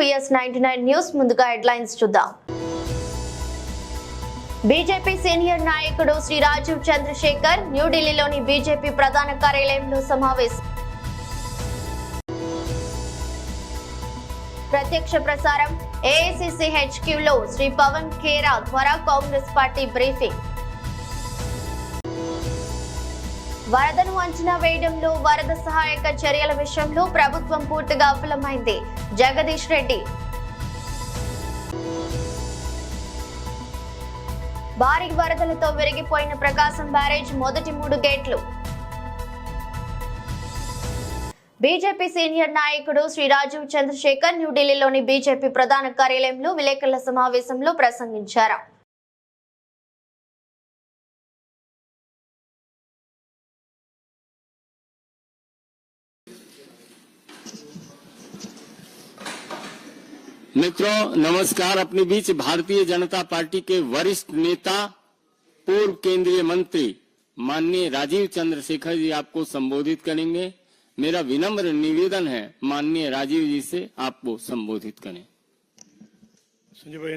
VS99 news ముందుగా headlines చూద్దాం. BJP senior నాయకుడు శ్రీ రాజీవ్ చంద్రశేఖర్ న్యూఢిల్లీలోని బీజేపీ ప్రధాన కార్యాలయంలో సమావేశం. ప్రత్యక్ష ప్రసారం ఏఐసీసీ హెచ్క్యూలో శ్రీ పవన్ ఖేరా ద్వారా కాంగ్రెస్ పార్టీ బ్రీఫింగ్. వరదను అంచనా వేయడంలో వరద సహాయక చర్యల విషయంలో ప్రభుత్వం పూర్తిగా విఫలమైంది. జగదీష్ రెడ్డి. భారీ వరదలతో విరిగిపోయిన ప్రకాశం బ్యారేజ్ మొదటి 3 గేట్లు. బీజేపీ సీనియర్ నాయకుడు శ్రీ రాజీవ్ చంద్రశేఖర్ న్యూఢిల్లీలోని బీజేపీ ప్రధాన కార్యాలయంలో విలేకరుల సమావేశంలో ప్రసంగించారు. मित्रों नमस्कार. अपने बीच भारतीय जनता पार्टी के वरिष्ठ नेता पूर्व केंद्रीय मंत्री माननीय राजीव चंद्रशेखर जी आपको संबोधित करेंगे. मेरा विनम्र निवेदन है माननीय राजीव जी से आपको संबोधित करें. संजय भाई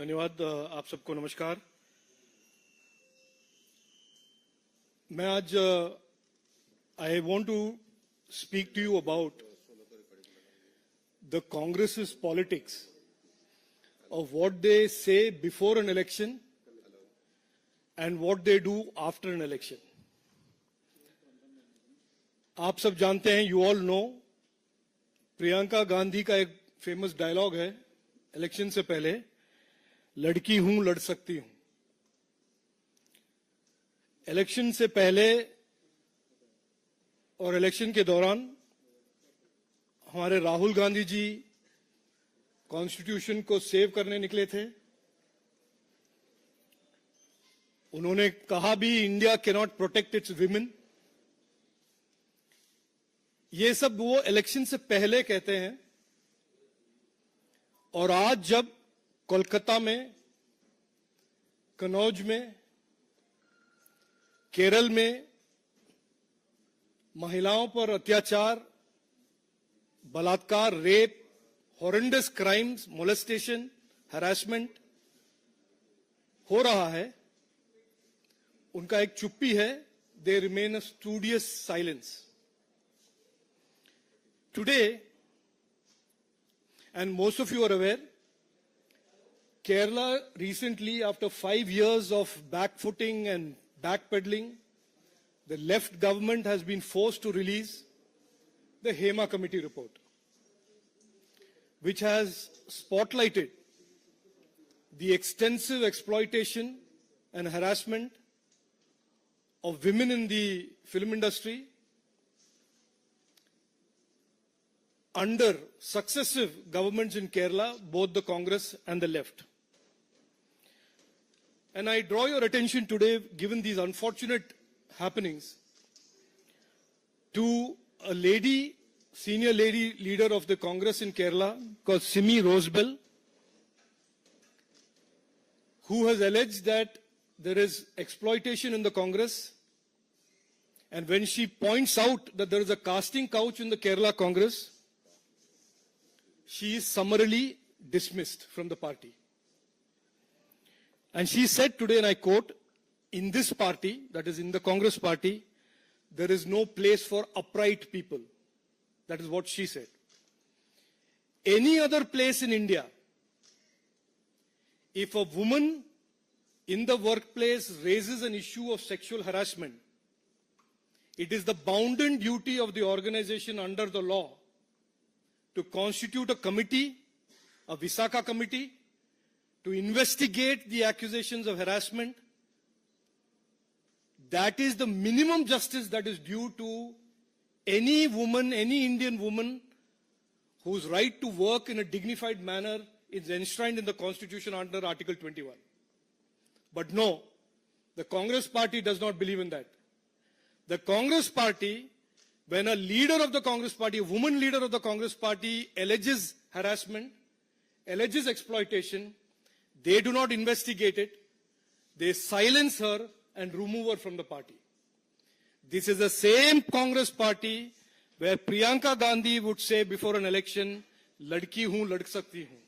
धन्यवाद. आप सबको नमस्कार. मैं आज I want to speak to you about the Congress's politics of what they say before an election and what they do after an election. आप सब जानते हैं, you all know, Priyanka Gandhi का एक फेमस डायलॉग है इलेक्शन से पहले, लड़की हूं लड़ सकती हूं. इलेक्शन से पहले और इलेक्शन के दौरान हमारे राहुल गांधी जी कॉन्स्टिट्यूशन को सेव करने निकले थे. उन्होंने कहा भी India can not protect it's women. ये सब वो इलेक्शन से पहले कहते हैं. और आज जब कोलकाता में, कन्नौज में, केरल में महिलाओं पर अत्याचार, बलात्कार, rape, horrendous crimes, molestation, harassment हो रहा है, उनका एक चुप्पी है. They remain a studious silence. Today, and most of you are aware, Kerala recently, after 5 years of backfooting and backpedaling, the left government has been forced to release the Hema Committee report, which has spotlighted the extensive exploitation and harassment of women in the film industry under successive governments in Kerala, both the Congress and the left. And I draw your attention today, given these unfortunate happenings, to a lady, senior lady leader of the Congress in Kerala called Simi Rosebell, who has alleged that there is exploitation in the Congress. And when she points out that there is a casting couch in the Kerala Congress, she is summarily dismissed from the party. And she said today, and I quote, in this party, that is in the Congress party, there is no place for upright people. That is what she said. Any other place in India, if a woman in the workplace raises an issue of sexual harassment, it is the bounden duty of the organization under the law to constitute a committee, a Visakha committee, to investigate the accusations of harassment. That is the minimum justice that is due to any woman, any Indian woman whose right to work in a dignified manner is enshrined in the Constitution under Article 21. But no, the Congress party does not believe in that. The Congress party, when a leader of the Congress party, a woman leader of the Congress party alleges harassment, alleges exploitation, they do not investigate it. They silence her and remove her from the party. This is the same Congress party where Priyanka Gandhi would say before an election ladki hoon, lad sakti hoon.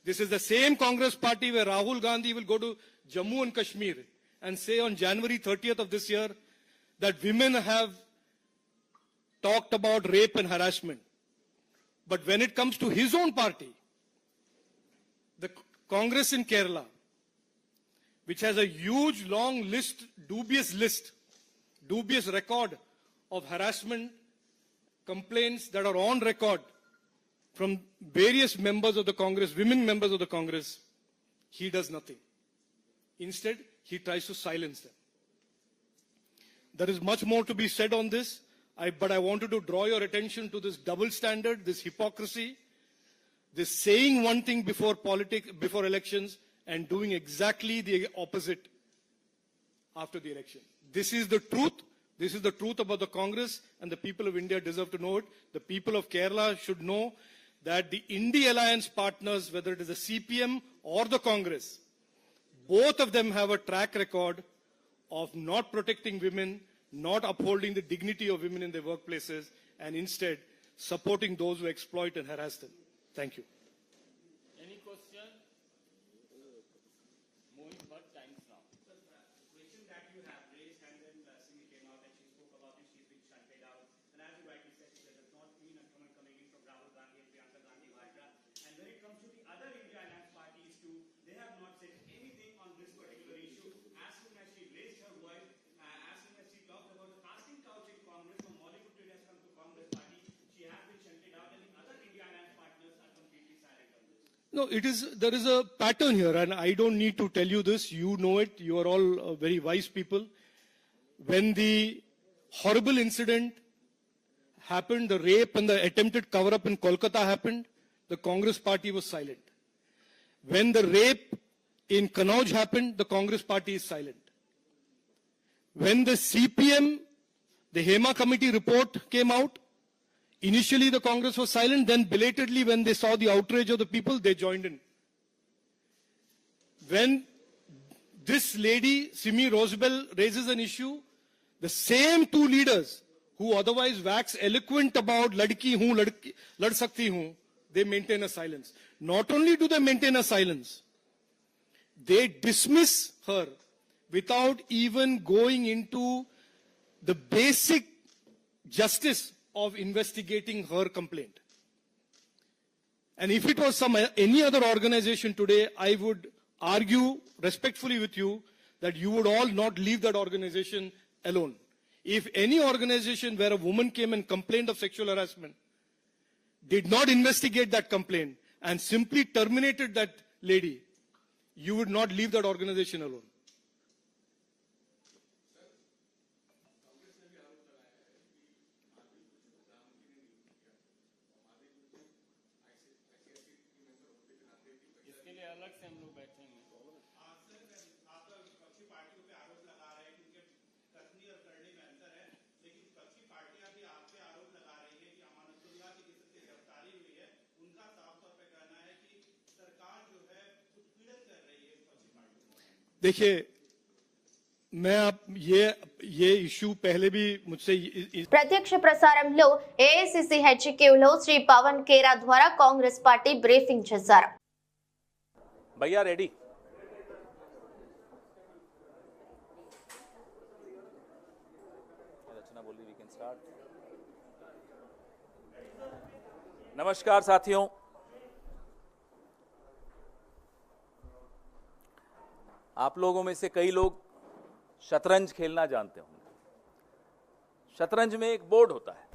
This is the same Congress party where Rahul Gandhi will go to Jammu and Kashmir and say on January 30th of this year that women have talked about rape and harassment. But when it comes to his own party, the Congress in Kerala, which has a huge, long list, dubious record of harassment complaints that are on record from various members of the Congress, women members of the Congress, he does nothing. Instead, he tries to silence them. There is much more to be said on this, but I wanted to draw your attention to this double standard, this hypocrisy, this saying one thing before elections and doing exactly the opposite after the election. This is the truth. This is the truth about the Congress, and the people of India deserve to know it. The people of Kerala should know that the Indie Alliance partners, whether it is the CPM or the Congress, both of them have a track record of not protecting women, not upholding the dignity of women in their workplaces, and instead supporting those who exploit and harass them. Thank you. Any question? Mohit Bhatt, Times Now. The question that you have raised, and then Simi came out and she spoke about it, she's been shunted out. And as you rightly said, there has not been a comment coming in from Rahul Gandhi and Priyanka Gandhi Vadra. And when it comes to the other India Alliance parties too, they have not said anything on this particular issue. As soon as she raised her voice, as soon as she talked about the casting couch in Congress, from Mollywood to has come to Congress party, she has been shunted out, and the other India Alliance partners are completely silent on this. No, there is a pattern here, and I don't need to tell you this. You know it. You are all very wise people. When the horrible incident happened, the rape and the attempted cover-up in Kolkata happened, the Congress party was silent. When the rape in Kannauj happened, the Congress party is silent. When the CPM, the Hema committee report came out, initially the Congress was silent, then belatedly when they saw the outrage of the people, they joined in. When this lady, Simi Rosabelle, raises an issue, the same two leaders who otherwise wax eloquent about ladki hoon, lad sakti hoon, they maintain a silence. Not only do they maintain a silence, they dismiss her without even going into the basic justice of investigating her complaint. And if it was any other organization today, I would argue respectfully with you that you would all not leave that organization alone. If any organization where a woman came and complained of sexual harassment did not investigate that complaint and simply terminated that lady, you would not leave that organization alone. इसके लिए अलग से हम लोग बैठेंगे. आपका विपक्षी पार्टियों पे आरोप लगा रहे हैं कि कथनी और करनी में अंतर है, लेकिन विपक्षी पार्टियां भी आप पे आरोप लगा रही है कि अमानतुल्लाह की जिससे गिरफ्तारी हुई है, उनका साफ तौर पे कहना है कि सरकार जो है उत्पीड़न कर रही है विपक्षी पार्टियों को. देखिए, मैं ये इशू पहले भी मुझसे ప్రత్యక్ష ప్రసారంలో ఏఐసిసి హెచ్క్యూలో శ్రీ పవన్ కేరా ద్వారా కాంగ్రెస్ పార్టీ బ్రీఫింగ్ చేశారు. भैया रेडी. रचना बोल रही, वी कैन स्टार्ट. नमस्कार साथियों, आप लोगों में से कई लोग शतरंज खेलना जानते होंगे. शतरंज में एक बोर्ड होता है.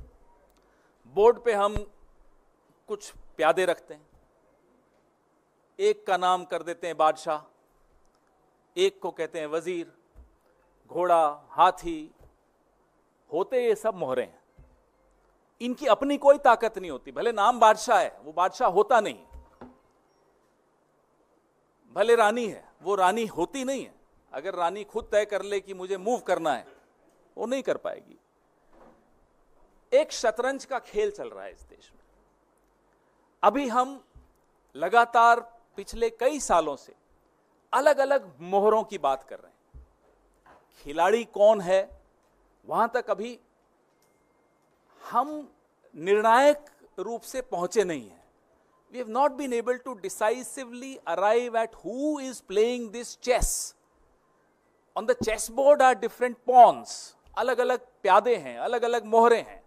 बोर्ड पे हम कुछ प्यादे रखते हैं. एक का नाम कर देते हैं बादशाह, एक को कहते हैं वजीर, घोड़ा, हाथी, होते ये सब मोहरे हैं. इनकी अपनी कोई ताकत नहीं होती. भले नाम बादशाह है, वो बादशाह होता नहीं. भले रानी है, वो रानी होती नहीं है. अगर रानी खुद तय कर ले कि मुझे मूव करना है, वो नहीं कर पाएगी. एक शतरंज का खेल चल रहा है इस देश में. अभी हम लगातार पिछले कई सालों से अलग अलग मोहरों की बात कर रहे हैं. खिलाड़ी कौन है, वहां तक अभी हम निर्णायक रूप से पहुंचे नहीं हैं. we have not been able to decisively arrive at who is playing this chess. On the chessboard are different pawns, अलग अलग प्यादे हैं, अलग अलग मोहरे हैं.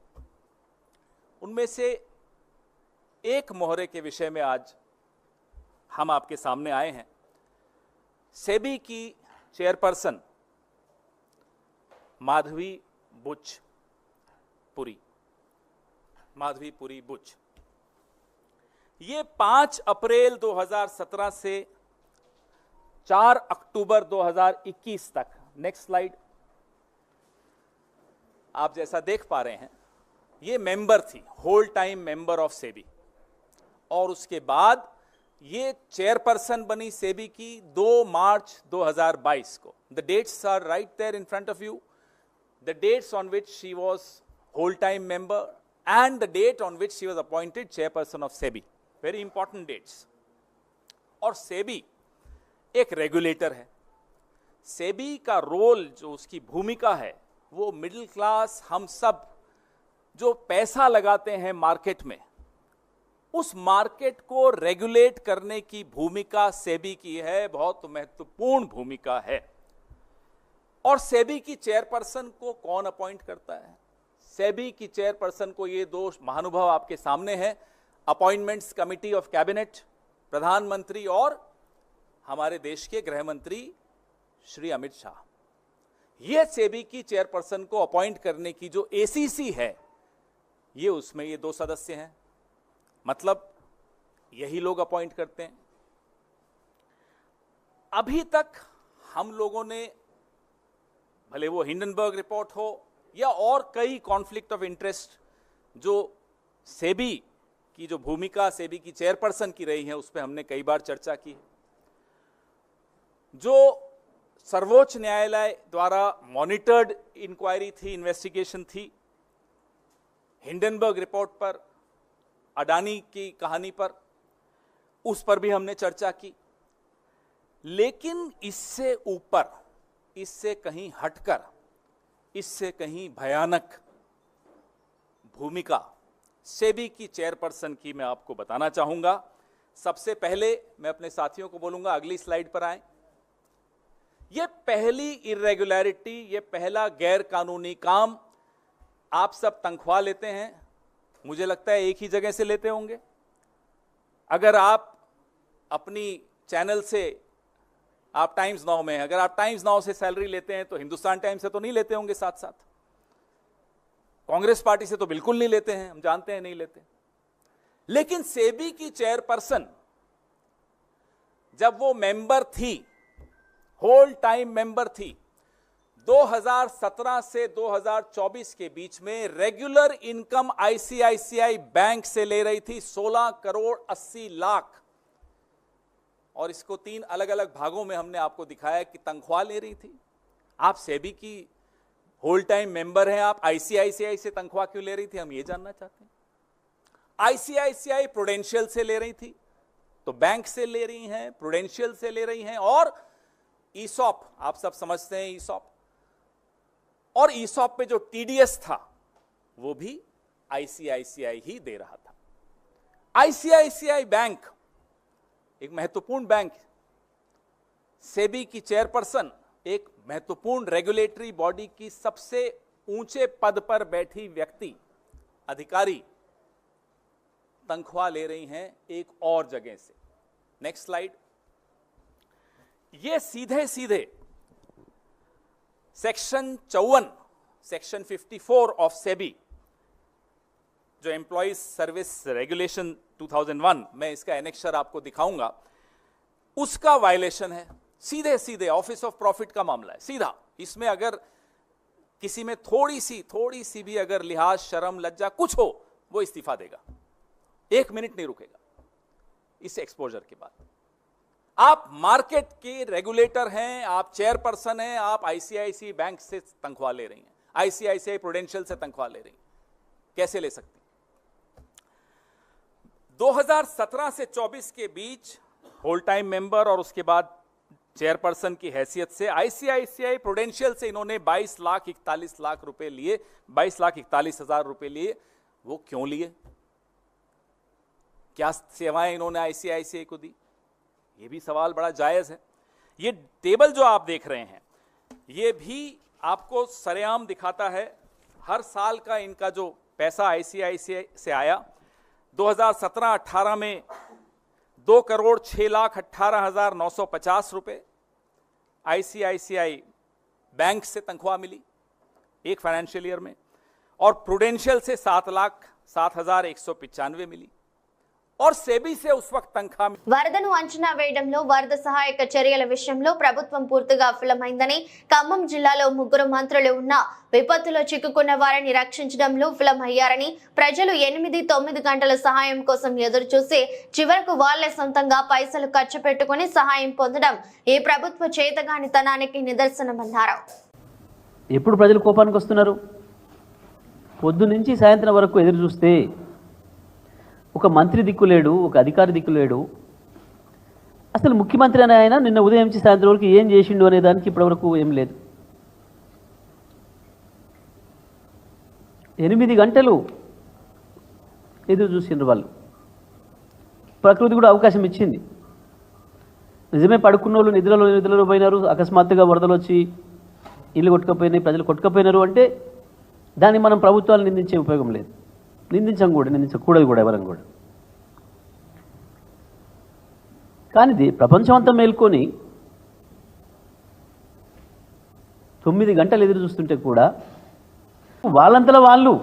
उनमें से एक मोहरे के विषय में आज हम आपके सामने आए हैं. सेबी की चेयरपर्सन माधवी बुच, ये 5 अप्रैल 2017 से 4 अक्टूबर 2021 तक, नेक्स्ट स्लाइड, आप जैसा देख पा रहे हैं, ये मेंबर थी, whole time member of SEBI. और उसके बाद ये चेयरपर्सन बनी सेबी की 2 मार्च 2022 को. The dates are right there in front of you. The dates on which she was whole time member and the date on which she was appointed chairperson of SEBI. Very important dates. और SEBI एक regulator है. SEBI का role, जो उसकी भूमिका है, वो middle class, हम सब जो पैसा लगाते हैं मार्केट में, उस मार्केट को रेगुलेट करने की भूमिका SEBI की है, बहुत महत्वपूर्ण भूमिका है. और SEBI की चेयरपर्सन को कौन अपॉइंट करता है? सेबी की चेयरपर्सन को ये 2 महानुभाव आपके सामने हैं. अपॉइंटमेंट्स कमिटी ऑफ कैबिनेट, प्रधानमंत्री और हमारे देश के गृह मंत्री श्री अमित शाह. ये सेबी की चेयरपर्सन को अपॉइंट करने की जो एसीसी है, ये उसमें ये 2 सदस्य हैं. मतलब यही लोग अपॉइंट करते हैं. अभी तक हम लोगों ने, भले वो हिंडनबर्ग रिपोर्ट हो या और कई कॉन्फ्लिक्ट ऑफ इंटरेस्ट जो सेबी की जो भूमिका सेबी की चेयरपर्सन की रही है, उस पर हमने कई बार चर्चा की. जो सर्वोच्च न्यायालय द्वारा मॉनिटर्ड इंक्वायरी थी, इन्वेस्टिगेशन थी, हिंडनबर्ग रिपोर्ट पर, अडानी की कहानी पर, उस पर भी हमने चर्चा की. लेकिन इससे ऊपर, इससे कहीं हटकर, इससे कहीं भयानक भूमिका सेबी की चेयरपर्सन की मैं आपको बताना चाहूंगा. सबसे पहले मैं अपने साथियों को बोलूंगा, अगली स्लाइड पर आएं. यह पहली इरेगुलरिटी, यह पहला गैर कानूनी काम. आप सब तनख्वाह लेते हैं, मुझे लगता है एक ही जगह से लेते होंगे. अगर आप अपनी चैनल से, आप टाइम्स नाउ में, अगर आप टाइम्स नाउ से सैलरी लेते हैं तो हिंदुस्तान टाइम्स से तो नहीं लेते होंगे. साथ साथ कांग्रेस पार्टी से तो बिल्कुल नहीं लेते हैं, हम जानते हैं नहीं लेते. लेकिन सेबी की चेयरपर्सन जब वो मेंबर थी, होल टाइम मेंबर थी, 2017 से 2024 के बीच में रेगुलर इनकम आईसीआईसीआई बैंक से ले रही थी 16 करोड़ 80 लाख. और इसको 3 अलग अलग भागों में हमने आपको दिखाया कि तनख्वाह ले रही थी. आप सेबी की होल टाइम मेंबर हैं, आप आईसीआईसीआई से तनख्वाह क्यों ले रही थी, हम ये जानना चाहते हैं. आईसीआईसीआई प्रूडेंशियल से ले रही थी, तो बैंक से ले रही हैं, प्रूडेंशियल से ले रही हैं. और ईसॉप, आप सब समझते हैं ईसॉप, और ईसॉप पे जो टीडीएस था वो भी आईसीआईसीआई ही दे रहा था. आईसीआईसीआई बैंक एक महत्वपूर्ण बैंक, सेबी की चेयरपर्सन एक महत्वपूर्ण रेगुलेटरी बॉडी की सबसे ऊंचे पद पर बैठी व्यक्ति, अधिकारी, तनख्वाह ले रही हैं एक और जगह से. Next slide. ये सीधे सीधे सेक्शन 54, सेक्शन 54 ऑफ सेबी, जो एम्प्लॉइज सर्विस रेगुलेशन 2001, मैं इसका एनेक्शर आपको दिखाऊंगा, उसका वायलेशन है. सीधे सीधे ऑफिस ऑफ प्रॉफिट का मामला है, सीधा. इसमें अगर किसी में थोड़ी सी भी अगर लिहाज, शर्म, लज्जा कुछ हो, वो इस्तीफा देगा, 1 मिनट नहीं रुकेगा इस एक्सपोजर के बाद. आप मार्केट के रेगुलेटर हैं, आप चेयरपर्सन हैं, आप आईसीआईसीआई बैंक से तनख्वाह ले रही हैं, आईसीआईसीआई प्रूडेंशियल से तनख्वाह ले रही हैं. कैसे ले सकती? 2017 से 24 के बीच होल टाइम मेंबर और उसके बाद चेयरपर्सन की हैसियत से आईसीआईसीआई प्रूडेंशियल से इन्होंने 22,41 लाख रुपए लिए, 22,41,000 रुपए लिए. वो क्यों लिए? क्या सेवाएं इन्होंने आईसीआईसीआई को दी, ये भी सवाल बड़ा जायज़ है। ये टेबल जो आप देख रहे हैं ये भी आपको सरेआम दिखाता है हर साल का इनका जो पैसा आईसीआईसीआई से आया। 2017-18 में 2,06,18,950 रुपए आईसीआईसीआई बैंक से तनख्वाह मिली एक फाइनेंशियल ईयर में, और प्रूडेंशियल से 7,07,195 मिली, और सेबी से उस वक्त तनख्वाह వరదను అంచనా వేయడంలో వరద సహాయక చర్యల విషయంలో ప్రభుత్వం పూర్తిగా విఫలమైందని, ఖమ్మం జిల్లాలో 3 మంత్రులు ఉన్న విపత్తులో చిక్కుకున్న వారిని రక్షించడంలో విఫలమయ్యారని, ప్రజలు 8-9 గంటల సహాయం కోసం ఎదురు చూసి చివరకు వాళ్లే సొంతంగా పైసలు ఖర్చు పెట్టుకుని సహాయం పొందడం ఈ ప్రభుత్వ చేతగానితనానికి నిదర్శనమన్నారు. ఎప్పుడు ప్రజలు కోపానికి వస్తున్నారు? పొద్దు నుంచి సాయంత్రం వరకు ఎదురు చూస్తే ఒక మంత్రి దిక్కులేడు, ఒక అధికారి దిక్కులేడు. అసలు ముఖ్యమంత్రి అనే ఆయన నిన్న ఉదయం నుంచి సాయంత్రం వరకు ఏం చేసిండు అనే దానికి ఇప్పటివరకు ఏం లేదు. 8 గంటలు ఎదురు చూసిండ్రు వాళ్ళు. ప్రకృతి కూడా అవకాశం ఇచ్చింది. నిజమే, పడుకున్న వాళ్ళు నిద్రలో పోయినారు, అకస్మాత్తుగా వరదలు వచ్చి ఇల్లు కొట్టుకపోయినాయి, ప్రజలు కొట్టుకపోయినారు అంటే దాన్ని మనం ప్రభుత్వాలు నిందించే ఉపయోగం లేదు. నిందించకూడదు కూడా ఎవరం కూడా. కానీ ప్రపంచం అంతా మేల్కొని 9 గంటలు ఎదురు చూస్తుంటే కూడా వాళ్ళంతలో వాళ్ళు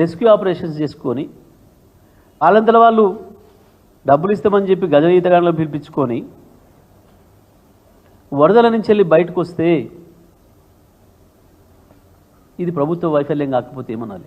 రెస్క్యూ ఆపరేషన్స్ చేసుకొని, వాళ్ళంతలో వాళ్ళు డబ్బులు ఇస్తామని చెప్పి గజ ఈతగాళ్ళను పిలిపించుకొని వరదల నుంచి వెళ్ళి బయటకు వస్తే ఇది ప్రభుత్వ వైఫల్యం కాకపోతే ఏమనాలి?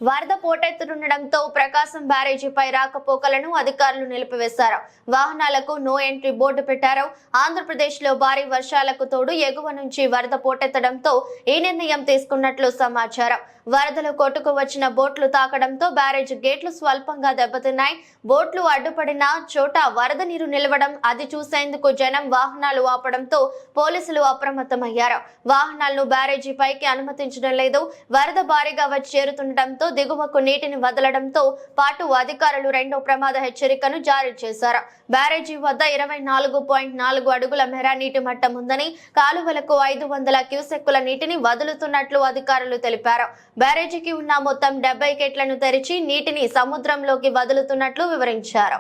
వరద పోటెత్తుతుండటంతో ప్రకాశం బ్యారేజీపై రాకపోకలను అధికారులు నిలిపివేశారు. వాహనాలకు నో ఎంట్రీ బోర్డు పెట్టారు. ఆంధ్రప్రదేశ్ లో భారీ వర్షాలకు తోడు ఎగువ నుంచి వరద పోటెత్తడంతో ఈ నిర్ణయం తీసుకున్నట్లు సమాచారం. వరదలు కొట్టుకు వచ్చిన బోట్లు తాకడంతో బ్యారేజ్ గేట్లు స్వల్పంగా దెబ్బతిన్నాయి. బోట్లు అడ్డుపడిన చోట వరద నీరు నిలవడం, అది చూసేందుకు జనం వాహనాలు ఆపడంతో పోలీసులు అప్రమత్తమయ్యారు. వాహనాలను బ్యారేజీ పైకి అనుమతించడం లేదు. వరద భారీగా వచ్చి చేరుతుండటంతో దిగువకు నీటిని వదలడంతో పాటు అధికారులు రెండో ప్రమాద హెచ్చరికను జారీ చేశారు. బ్యారేజీ వద్ద 24.4 అడుగుల మేర నీటి మట్టం ఉందని, కాలువలకు 500 క్యూసెక్కుల నీటిని వదులుతున్నట్లు అధికారులు తెలిపారు. బ్యారేజీకి ఉన్న మొత్తం 70 గేట్లను తెరిచి నీటిని సముద్రంలోకి వదులుతున్నట్లు వివరించారు.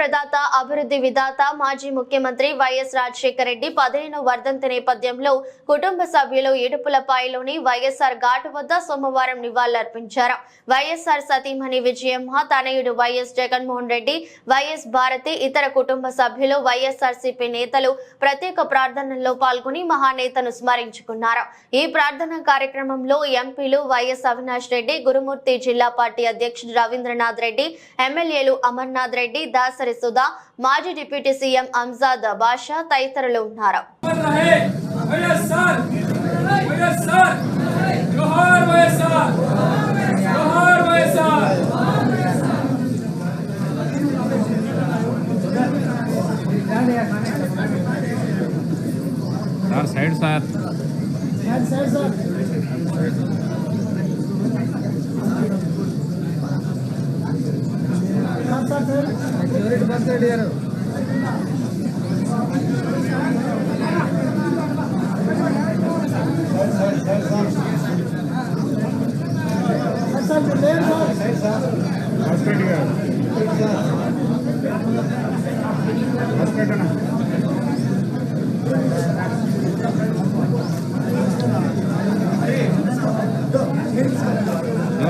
ప్రదాత అభివృద్ధి విధాత మాజీ ముఖ్యమంత్రి వైఎస్ రాజశేఖర రెడ్డి 15వ వర్ధంతి నేపథ్యంలో కుటుంబ సభ్యులు ఇడుపులపాయలోని వైఎస్ఆర్ ఘాట్ వద్ద సోమవారం నివాళులర్పించారు. వైఎస్ఆర్ సతీమణి విజయమ్మ, తనయుడు వైఎస్ జగన్మోహన్ రెడ్డి, వైఎస్ భారతి, ఇతర కుటుంబ సభ్యులు, వైఎస్ఆర్సీపీ నేతలు ప్రత్యేక ప్రార్థనల్లో పాల్గొని మహానేతను స్మరించుకున్నారు. ఈ ప్రార్థన కార్యక్రమంలో ఎంపీలు వైఎస్ అవినాష్ రెడ్డి, గురుమూర్తి, జిల్లా పార్టీ అధ్యక్షుడు రవీంద్రనాథ్ రెడ్డి, ఎమ్మెల్యేలు అమర్నాథ్ రెడ్డి, దాసరి సుధా, మాజీ డిప్యూటీ సీఎం అంజాద్ బాషా తదితరులు ఉన్నారు.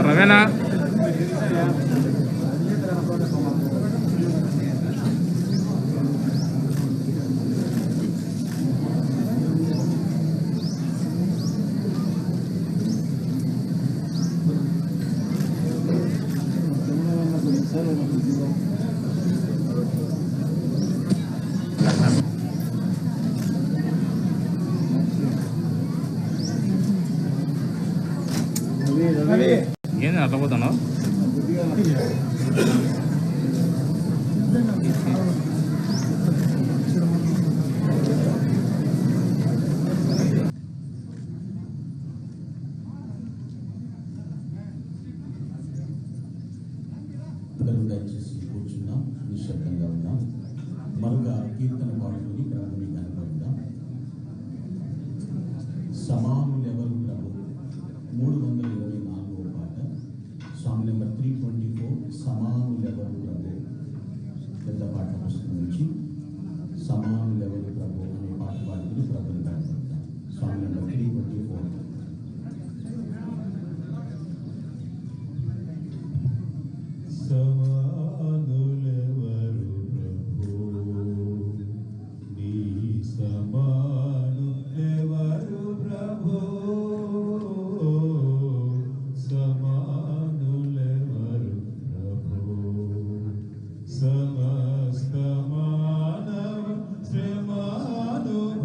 రవేనా ఏంది అట్లా పోతున్నావు? దయచేసి కూర్చున్నాం, నిశ్శబ్దంగా ఉన్నాం. మరొక కీర్తన పాడుకుని ప్రభుని కనపడదాం. సమానులెవరు ప్రభు 324వ పాట, సాంగ్ నెంబర్ 324, సమానులెవరు ప్రభు. పెద్ద పాట పుస్తకం నుంచి సమానులెవరు ప్రభు అనే పాట పాడుకుని ప్రభుని కనపడదాం. Song number 324. సమానులెవరు ప్రభు, నీ సమానులెవరు ప్రభు, సమానులెవరు ప్రభు. సమస్త మానవ శ్రమానుభవములు,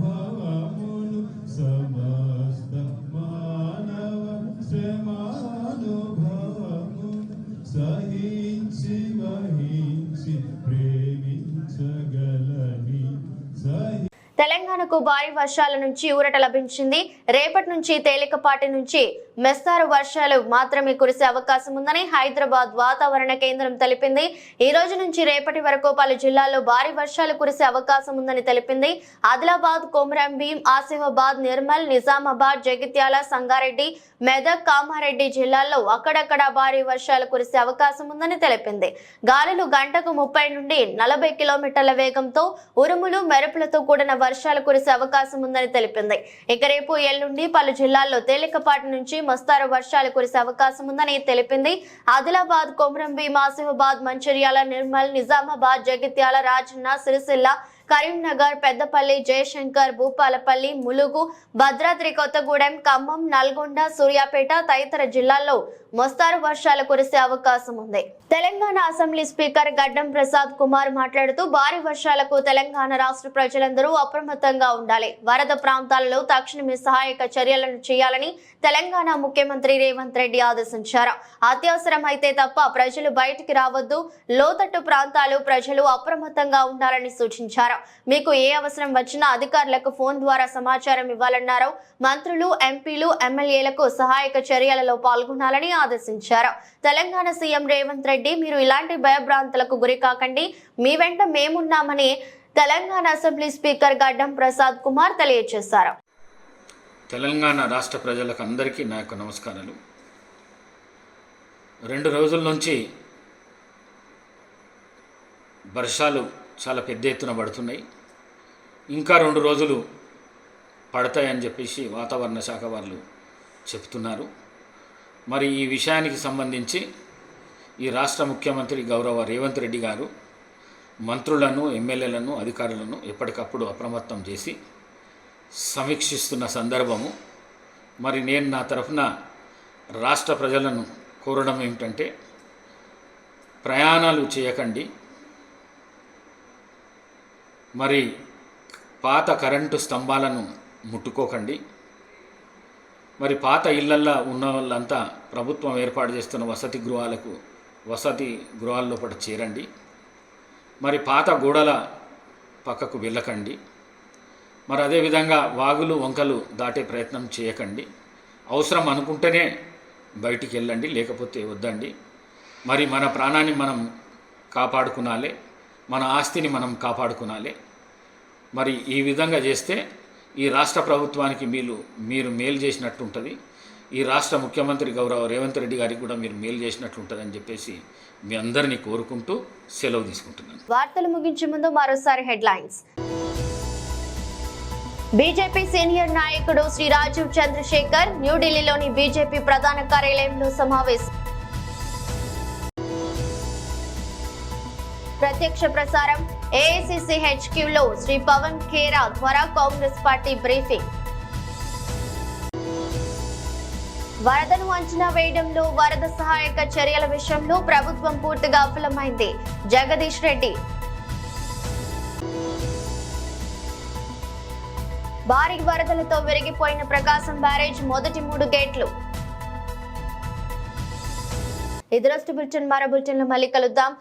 సమస్త మానవ శ్రమానుభవములు సహించి వహించి ప్రేమించగలని సహి. తెలంగాణకు భారీ వర్షాల నుంచి ఊరట లభించింది. రేపటి నుంచి తేలికపాటి నుంచి మెస్తారు వర్షాలు మాత్రమే కురిసే అవకాశం ఉందని హైదరాబాద్ వాతావరణ కేంద్రం తెలిపింది. ఈ రోజు నుంచి రేపటి వరకు పలు జిల్లాల్లో భారీ వర్షాలు కురిసే అవకాశం ఉందని తెలిపింది. ఆదిలాబాద్, కొమరం భీం, ఆసిఫాబాద్, నిర్మల్, నిజామాబాద్, జగిత్యాల, సంగారెడ్డి, మెదక్, కామారెడ్డి జిల్లాల్లో అక్కడక్కడ భారీ వర్షాలు కురిసే అవకాశం ఉందని తెలిపింది. గాలులు గంటకు 30 నుండి 40 కిలోమీటర్ల వేగంతో ఉరుములు, మెరుపులతో కూడిన వర్షాలు కురిసే అవకాశం ఉందని తెలిపింది. ఇక రేపు ఎల్లుండి పలు జిల్లాల్లో తేలికపాటి నుంచి మోస్తారు వర్షాలు కురిసే అవకాశం ఉందని తెలిపింది. ఆదిలాబాద్, కొమరం భీం, ఆసిఫాబాద్, మంచిర్యాల, నిర్మల్, నిజామాబాద్, జగిత్యాల, రాజన్న, సిరిసిల్ల, కరీంనగర్, పెద్దపల్లి, జయశంకర్, భూపాలపల్లి, ములుగు, భద్రాద్రి కొత్తగూడెం, ఖమ్మం, నల్గొండ, సూర్యాపేట తదితర జిల్లాల్లో మోస్తారు వర్షాలు కురిసే అవకాశం ఉంది. తెలంగాణ అసెంబ్లీ స్పీకర్ గడ్డం ప్రసాద్ కుమార్ మాట్లాడుతూ భారీ వర్షాలకు తెలంగాణ రాష్ట్ర ప్రజలందరూ అప్రమత్తంగా ఉండాలి. వరద ప్రాంతాలలో తక్షణమే సహాయక చర్యలను చేయాలని తెలంగాణ ముఖ్యమంత్రి రేవంత్ రెడ్డి ఆదేశించారు. అత్యవసరం అయితే తప్ప ప్రజలు బయటికి రావద్దు. లోతట్టు ప్రాంతాలు ప్రజలు అప్రమత్తంగా ఉండాలని సూచించారు. మీకు ఏ అవసరం వచ్చినా అధికారులకు ఫోన్ ద్వారా సమాచారం ఇవ్వాలన్నారు. మంత్రులు, ఎంపీలు, ఎమ్మెల్యేలకు సహాయక చర్యలలో పాల్గొనాలని ఆదేశించారు. తెలంగాణ సీఎం రేవంత్ రెడ్డి, మీరు ఇలాంటి భయభ్రాంతులకు గురి కాకండి, మీ వెంట మేమున్నామని తెలంగాణ అసెంబ్లీ స్పీకర్ గడ్డం ప్రసాద్ కుమార్ తెలియజేశారు. తెలంగాణ రాష్ట్ర ప్రజలకు అందరికీ నా యొక్క నమస్కారాలు. 2 రోజుల నుంచి వర్షాలు చాలా పెద్ద ఎత్తున పడుతున్నాయి. ఇంకా 2 రోజులు పడతాయని చెప్పేసి వాతావరణ శాఖ వాళ్ళు చెప్తున్నారు. మరి ఈ విషయానికి సంబంధించి ఈ రాష్ట్ర ముఖ్యమంత్రి గౌరవ రేవంత్ రెడ్డి గారు మంత్రులను, ఎమ్మెల్యేలను, అధికారులను ఎప్పటికప్పుడు అప్రమత్తం చేసి సమీక్షిస్తున్న సందర్భము. మరి నేను నా తరఫున రాష్ట్ర ప్రజలను కోరడం ఏమిటంటే, ప్రయాణాలు చేయకండి. మరి పాత కరెంటు స్తంభాలను ముట్టుకోకండి. మరి పాత ఇళ్లల్లో ఉన్న వాళ్ళంతా ప్రభుత్వం ఏర్పాటు చేస్తున్న వసతి గృహాల్లో పాటు చేరండి. మరి పాత గోడల పక్కకు వెళ్ళకండి. మరి అదేవిధంగా వాగులు వంకలు దాటే ప్రయత్నం చేయకండి. అవసరం అనుకుంటేనే బయటికి వెళ్ళండి, లేకపోతే వద్దండి. మరి మన ప్రాణాన్ని మనం కాపాడుకునాలి, మన ఆస్తిని మనం కాపాడుకునాలి. మరి ఈ విధంగా చేస్తే ఈ రాష్ట్ర ప్రభుత్వానికి మీరు మేలు చేసినట్టు ఉంటుంది. ఈ రాష్ట్ర ముఖ్యమంత్రి గౌరవ రేవంత్ రెడ్డి గారికి కూడా మీరు మేలు చేసినట్లు ఉంటుందని చెప్పేసి మీ అందరినీ కోరుకుంటూ సెలవు తీసుకుంటున్నాను. వార్తలు ముగించే ముందు మరోసారి హెడ్లైన్స్. బీజేపీ సీనియర్ నాయకుడు శ్రీ రాజీవ్ చంద్రశేఖర్ న్యూఢిల్లీలోని బీజేపీ ప్రధాన కార్యాలయంలో సమావేశం. ప్రత్యక్ష ప్రసారం ఏఐసీసీ హెచ్క్యూలో శ్రీ పవన్ ఖేరా ద్వారా కాంగ్రెస్ పార్టీ బ్రీఫింగ్. వరదను అంచనా వేయడంలో వరద సహాయక చర్యల విషయంలో ప్రభుత్వం పూర్తిగా విఫలమైంది. జగదీష్ రెడ్డి. భారీ వరదలతో విరిగిపోయిన ప్రకాశం బ్యారేజ్ మొదటి 3 గేట్లు. ఇది రాష్ట్ర బులెటిన్. మరో బులెటిన్లో మళ్ళీ కలుద్దాం.